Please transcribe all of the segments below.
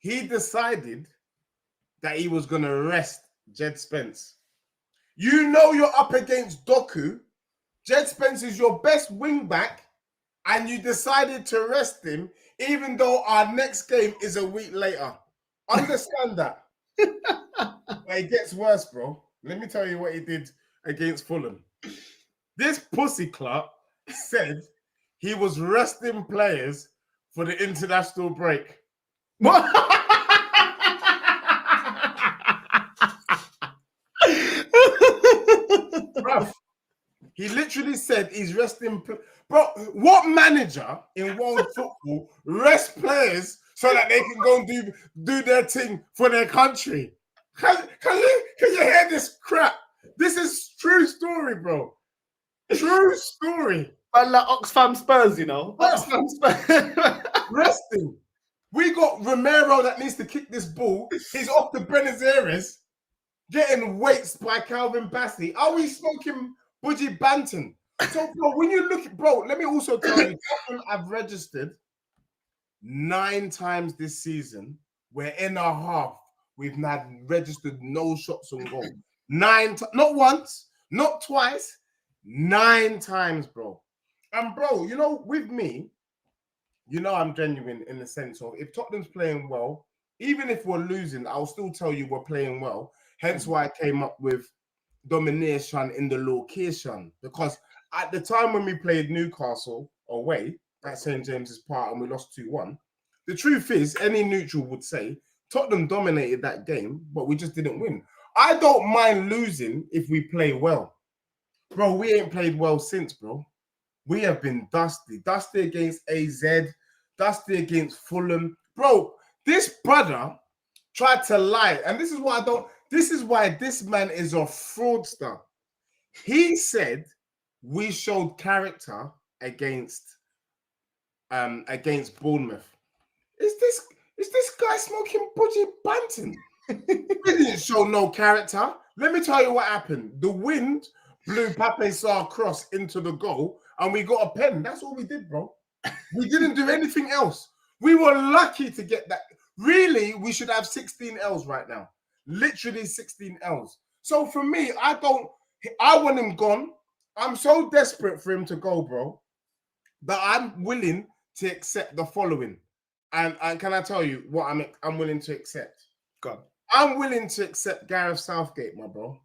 he decided that he was going to rest Jed Spence. You know you're up against Doku. Jed Spence is your best wing back, and you decided to rest him, even though our next game is a week later. Understand that. But it gets worse, bro. Let me tell you what he did against Fulham. This pussy clut said he was resting players for the international break. What? Bruv, he literally said he's resting. Bro, what manager in world football rests players so that they can go and do their thing for their country? Can you hear this crap? This is true story, bro. True story. I like Oxfam Spurs, you know. Oxfam Spurs. Resting. We got Romero that needs to kick this ball. He's off the Buenos Aires, getting weights by Calvin Bassey. Are we smoking Budgie Banton? So, bro, when you look at, bro, let me also tell you, I've registered 9 times this season. We're in a half. We've not registered no shots on goal. 9, not once, not twice, 9 times, bro. And, bro, you know, with me, you know I'm genuine in the sense of if Tottenham's playing well, even if we're losing, I'll still tell you we're playing well. Hence why I came up with domination in the location. Because at the time when we played Newcastle away at St. James's Park and we lost 2-1, the truth is, any neutral would say, Tottenham dominated that game, but we just didn't win. I don't mind losing if we play well. Bro, we ain't played well since, bro. We have been dusty. Dusty against AZ, dusty against Fulham. Bro, this brother tried to lie. And this is why this man is a fraudster. He said we showed character against Bournemouth. Is this guy smoking Budgie Banton? We didn't show no character. Let me tell you what happened. The wind blew Pape Sarr cross into the goal and we got a pen. That's all we did, bro. We didn't do anything else. We were lucky to get that. Really, we should have 16 L's right now. Literally 16 L's. So for me, I want him gone. I'm so desperate for him to go, bro, that I'm willing to accept the following. And can I tell you what I'm willing to accept? Go. I'm willing to accept Gareth Southgate, my bro.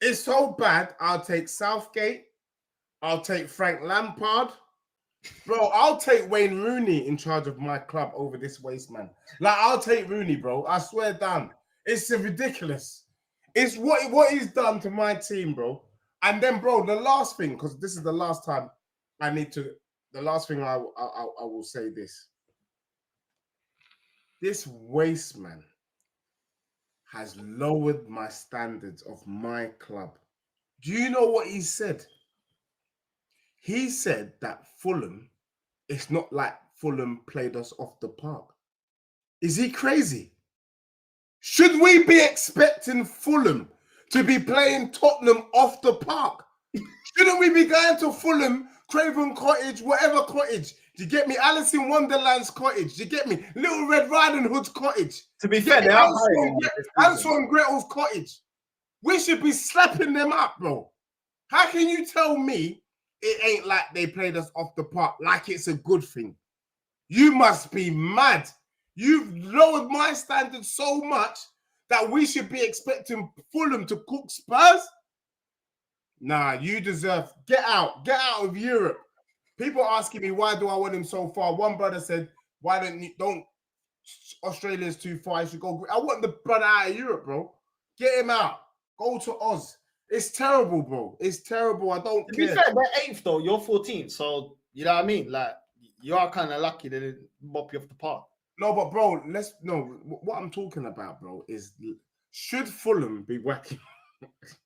It's so bad, I'll take Southgate. I'll take Frank Lampard. Bro, I'll take Wayne Rooney in charge of my club over this waste man. Like, I'll take Rooney, bro. I swear down. It's ridiculous. It's what he's done to my team, bro. And then, bro, the last thing, because this is the last time the last thing I will say this. This waste man has lowered my standards of my club. Do you know what he said? He said that Fulham, it's not like Fulham played us off the park. Is he crazy? Should we be expecting Fulham to be playing Tottenham off the park? Shouldn't we be going to Fulham, Craven Cottage, whatever cottage? Do you get me? Alice in Wonderland's cottage. Do you get me? Little Red Riding Hood's cottage. To be fair, they are Hansel and Gretel's cottage. We should be slapping them up, bro. How can you tell me it ain't like they played us off the park, like it's a good thing? You must be mad. You've lowered my standards so much that we should be expecting Fulham to cook Spurs? Nah, you deserve. Get out of Europe. People are asking me, why do I want him so far? One brother said, why don't Australia's too far, you should go. I want the brother out of Europe, bro. Get him out. Go to Oz. It's terrible, bro. It's terrible. I don't care. To be fair, they're 8th though. You're 14th. So, you know what I mean? Like, you are kind of lucky they didn't mop you off the park. No, but bro, what I'm talking about, bro, is should Fulham be whacking?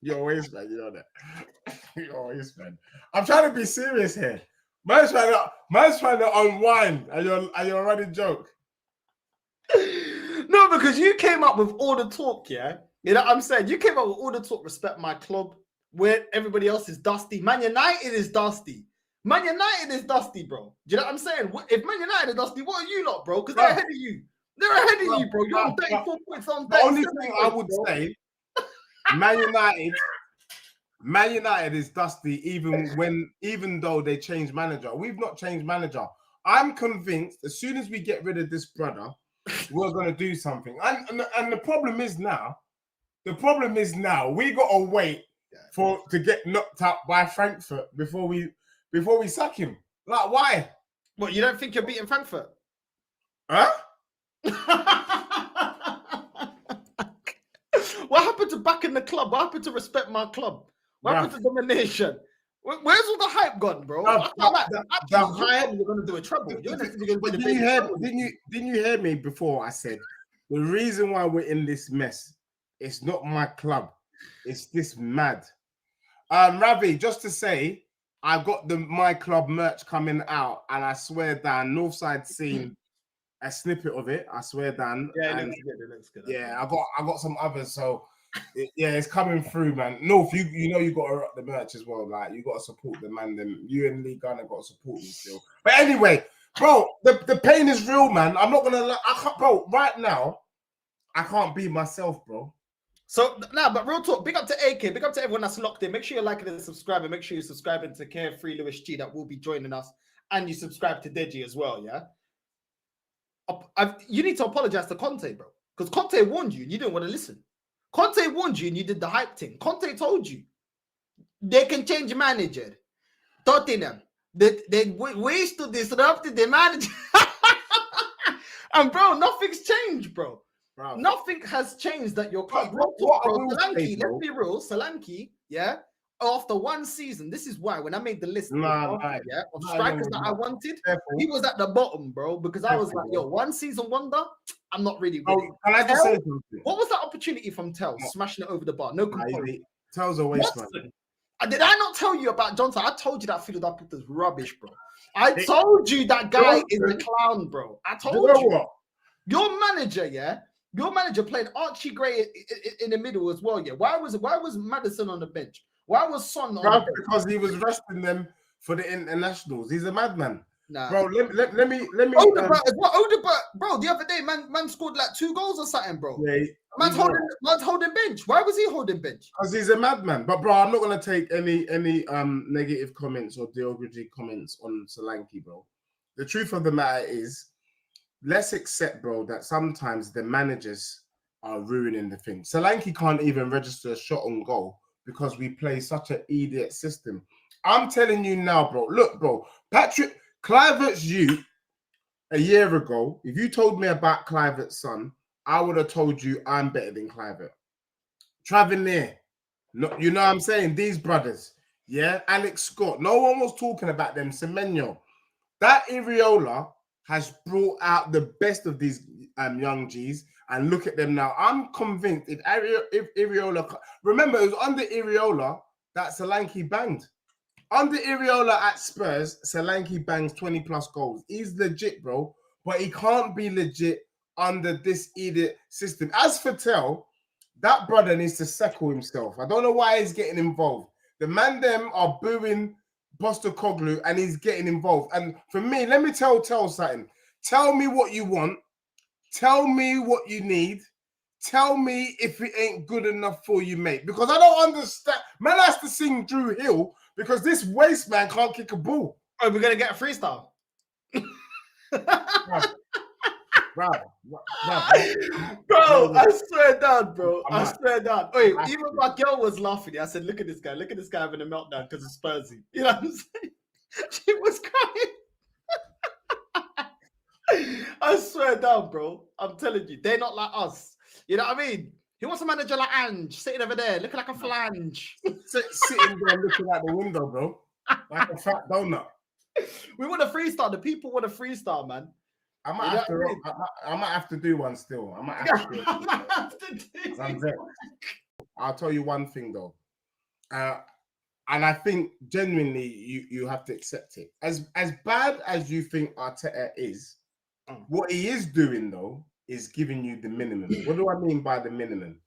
You're always, man, you know that. You're always, man. I'm trying to be serious here. Man's trying to unwind and you're a running joke. No, because you came up with all the talk, yeah? You know what I'm saying? You came up with all the talk, respect my club, where everybody else is dusty. Man United is dusty. Man United is dusty, bro. Do you know what I'm saying? If Man United is dusty, what are you lot, bro? Because they're ahead of you. They're ahead of you, bro. You're on 34 points on The only 37 thing I points, would bro. say, Man United is dusty even though they changed manager. We've not changed manager. I'm convinced as soon as we get rid of this brother, we're gonna do something. And the problem is now, we gotta wait to get knocked out by Frankfurt before we sack him. Like, why? What, you don't think you're beating Frankfurt? Huh? What happened to back in the club? What happened to respect my club? What happened to domination? Where's all the hype gone, bro? The hype. You're gonna do a treble. Didn't you hear me before? I said the reason why we're in this mess, it's not my club, it's this mad. Ravi, just to say, I got my club merch coming out, and I swear down, Northside seen a snippet of it. I swear down. Yeah, it looks good. Yeah, I got some others, so it's coming through, man. North, you know you got to rock the merch as well. Like, you got to support the man. Them you and Lee Gunner got to support me still. But anyway, bro, the pain is real, man. I'm not gonna lie. Bro, right now, I can't be myself, bro. So but real talk, big up to AK, big up to everyone that's locked in. Make sure you're liking and subscribing. Make sure you're subscribing to Carefree Lewis G that will be joining us, and you subscribe to Deji as well. Yeah, you need to apologize to Conte, bro, because Conte warned you and you didn't want to listen. Conte warned you and you did the hype thing. Conte told you they can change manager. Tottenham, they ways to disrupt the manager. And bro, nothing's changed, bro. Nothing has changed that your club. Solanke, let's be real, Solanke, yeah. After one season, this is why when I made the list, of strikers that I wanted, he was at the bottom, bro. Because I was like, yo, one season wonder, I'm not really with it. Can I just say something? What was that opportunity from Tell smashing it over the bar? No complaint. Tell's a waste, man. Did I not tell you about Johnson? I told you that Philadelphia is rubbish, bro. I told you that guy is a clown, bro. I told you. What? Your manager, yeah. Your manager played Archie Gray in the middle as well, yeah. Why was Madison on the bench? Why was Son on the bench? Because he was resting them for the internationals. He's a madman. Nah. Bro, let me. Odegaard, bro, the other day, man scored like 2 goals or something, bro. Yeah, man's holding bench. Why was he holding bench? Because he's a madman. But bro, I'm not gonna take any negative comments or derogatory comments on Solanke, bro. The truth of the matter is, let's accept, bro, that sometimes the managers are ruining the thing. Solanke can't even register a shot on goal because we play such an idiot system. I'm telling you now, bro. Look, bro, Patrick Kluivert's youth a year ago, if you told me about Kluivert's son, I would have told you I'm better than Kluivert. Travenier, no, you know what I'm saying? These brothers, yeah? Alex Scott, no one was talking about them. Semenyo. That Iriola has brought out the best of these young G's, and look at them now. I'm convinced if Iriola, remember it was under Iriola that Solanke banged. Under Iriola at Spurs, Solanke bangs 20 plus goals. He's legit, bro, but he can't be legit under this idiot system. As for Tell, that brother needs to settle himself. I don't know why he's getting involved. The man them are booing Postecoglou and he's getting involved. And for me, let me tell something. Tell me what you want. Tell me what you need. Tell me if it ain't good enough for you, mate. Because I don't understand. Man has to sing Drew Hill because this waste man can't kick a ball. Oh, we're gonna get a freestyle. Bro, I swear down, bro. I swear down. Wait, even my girl was laughing. I said, look at this guy. Look at this guy having a meltdown because of Spursy. You know what I'm saying? She was crying. I swear down, bro. I'm telling you, they're not like us. You know what I mean? He wants a manager like Ange, sitting over there, looking like a flange. Sitting there looking out the window, bro. Like a fat donut. We want a freestyle. The people want a freestyle, man. I might have to do one still. I might have to do one. I'll tell you one thing though. And I think genuinely you have to accept it. As bad as you think Arteta is, what he is doing though is giving you the minimum. What do I mean by the minimum?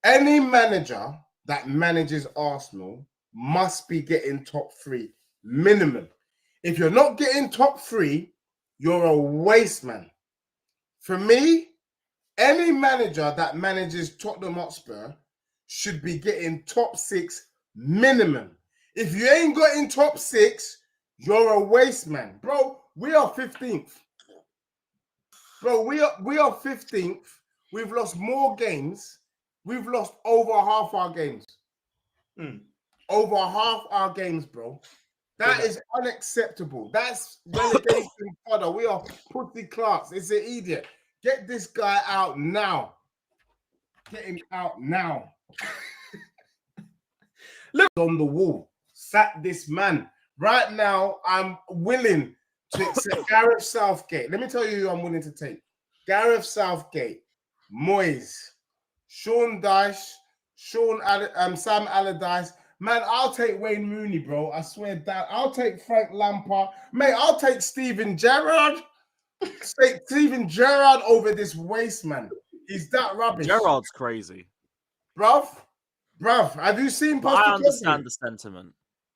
Any manager that manages Arsenal must be getting top 3 minimum. If you're not getting top 3, you're a waste man. For me, any manager that manages Tottenham Hotspur should be getting top 6 minimum. If you ain't got in top 6, you're a waste man. Bro, we are 15th. Bro, we are 15th. We've lost more games. We've lost over half our games. Over half our games, bro. That is unacceptable. That's relegation fodder. We are pussy class. It's an idiot. Get this guy out now. Get him out now. Look on the wall. Sack this man. Right now, I'm willing to accept Gareth Southgate. Let me tell you who I'm willing to take. Gareth Southgate, Moyes, Sean Dyche, Sam Allardyce. Man, I'll take Wayne Rooney, bro. I swear that. I'll take Frank Lampard. Mate, I'll take Steven Gerrard. Take Steven Gerrard over this waste, man. He's that rubbish. Gerrard's crazy. Bruv, have you seen But I understand the sentiment.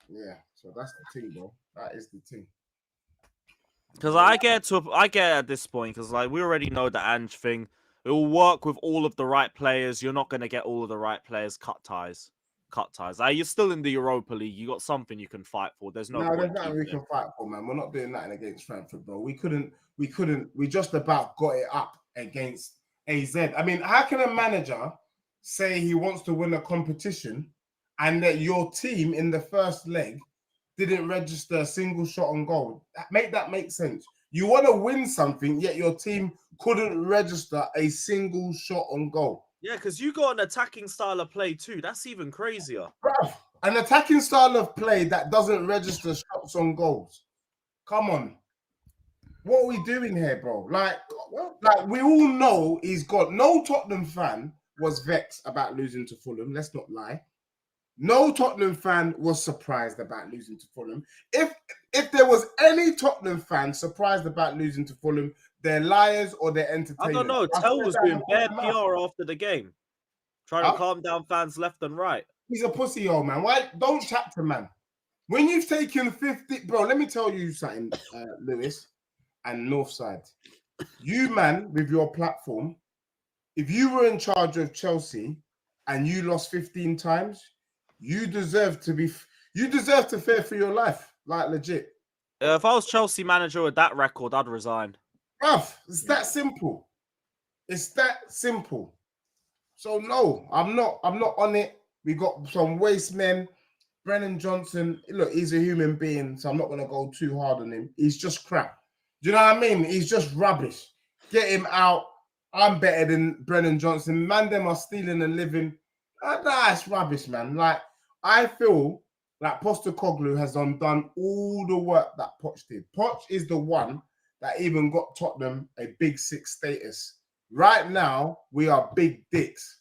Yeah, so that's the thing, bro. That is the thing. Because I get at this point, because like we already know the Ange thing. It will work with all of the right players. You're not going to get all of the right players. Cut ties. You're still in the Europa League. You got something you can fight for. There's there's nothing we can fight for, man. We're not doing nothing against Frankfurt, bro. We just about got it up against AZ. I mean, how can a manager say he wants to win a competition and that your team in the first leg didn't register a single shot on goal? Make that make sense. You want to win something, yet your team couldn't register a single shot on goal. Yeah, because you got an attacking style of play too. That's even crazier. Bruv, an attacking style of play that doesn't register shots on goals. Come on. What are we doing here, bro? Like we all know he's got... No Tottenham fan was vexed about losing to Fulham. Let's not lie. No Tottenham fan was surprised about losing to Fulham. If there was any Tottenham fan surprised about losing to Fulham, they're liars or they're entertainers. I don't know. Tell was doing bare PR after the game, trying to calm down fans left and right. He's a pussy, old man. Why don't chat to man? When you've taken 50, bro, let me tell you something, Lewis and Northside. You, man, with your platform, if you were in charge of Chelsea and you lost 15 times, you deserve to fear for your life, like legit. If I was Chelsea manager with that record, I'd resign. Bruv, it's that simple. It's that simple. So no, I'm not on it. We got some waste men. Brennan Johnson, look, he's a human being, so I'm not gonna go too hard on him. He's just crap. Do you know what I mean? He's just rubbish. Get him out. I'm better than Brennan Johnson. Man, them are stealing and living. That's rubbish, man. Like, I feel like Postecoglou has done all the work that Poch did. Poch is the one that even got Tottenham a Big Six status. Right now, we are big dicks.